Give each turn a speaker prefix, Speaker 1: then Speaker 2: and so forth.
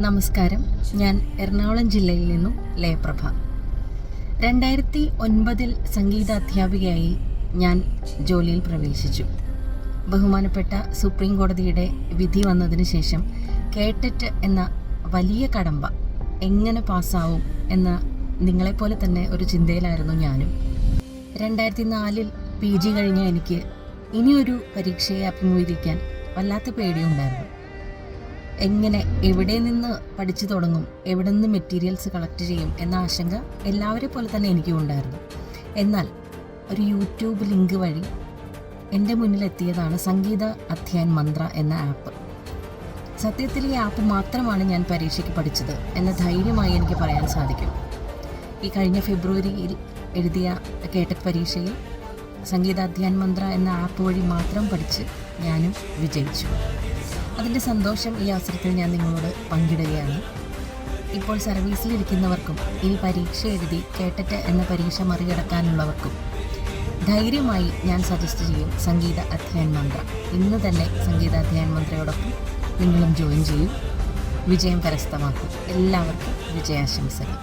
Speaker 1: നമസ്കാരം. ഞാൻ എറണാകുളം ജില്ലയിൽ നിന്നും ലയപ്രഭ. 2009 സംഗീത അധ്യാപികയായി ഞാൻ ജോലിയിൽ പ്രവേശിച്ചു. ബഹുമാനപ്പെട്ട സുപ്രീം കോടതിയുടെ വിധി വന്നതിന് ശേഷം കേട്ടറ്റ് എന്ന വലിയ കടമ്പ എങ്ങനെ പാസ്സാവും എന്ന നിങ്ങളെപ്പോലെ തന്നെ ഒരു ചിന്തയിലായിരുന്നു ഞാനും. 2004 PG കഴിഞ്ഞ എനിക്ക് ഇനിയൊരു പരീക്ഷയെ അഭിമുഖീകരിക്കാൻ വല്ലാത്ത പേടിയുണ്ടായിരുന്നു. എങ്ങനെ, എവിടെ നിന്ന് പഠിച്ചു തുടങ്ങും, എവിടെ നിന്ന് മെറ്റീരിയൽസ് കളക്ട് ചെയ്യും എന്ന ആശങ്ക എല്ലാവരെ പോലെ തന്നെ എനിക്കും ഉണ്ടായിരുന്നു. എന്നാൽ ഒരു യൂട്യൂബ് ലിങ്ക് വഴി എൻ്റെ മുന്നിലെത്തിയതാണ് സംഗീത അധ്യാൻ മന്ത്ര എന്ന ആപ്പ്. സത്യത്തിൽ ഈ ആപ്പ് മാത്രമാണ് ഞാൻ പരീക്ഷയ്ക്ക് പഠിച്ചത് എന്ന ധൈര്യമായി എനിക്ക് പറയാൻ സാധിക്കും. ഈ കഴിഞ്ഞ ഫെബ്രുവരിയിൽ എഴുതിയ കേട്ടറ്റ് പരീക്ഷയിൽ സംഗീത അധ്യാൻ മന്ത്ര എന്ന ആപ്പ് വഴി മാത്രം പഠിച്ച് ഞാനും വിജയിച്ചു. അതിൻ്റെ സന്തോഷം ഈ അവസരത്തിൽ ഞാൻ നിങ്ങളോട് പങ്കിടുകയാണ്. ഇപ്പോൾ സർവീസിലിരിക്കുന്നവർക്കും ഇനി പരീക്ഷ എഴുതി കേട്ടറ്റ് എന്ന പരീക്ഷ മറികടക്കാനുള്ളവർക്കും ധൈര്യമായി ഞാൻ സജസ്റ്റ് ചെയ്യും സംഗീത അധ്യാൻ മന്ത്ര. ഇന്ന് തന്നെ സംഗീത അധ്യാൻ മന്ത്രയോടൊപ്പം നിങ്ങളും ജോയിൻ ചെയ്യും. വിജയം കരസ്ഥമാക്കും. എല്ലാവർക്കും വിജയാശംസകൾ.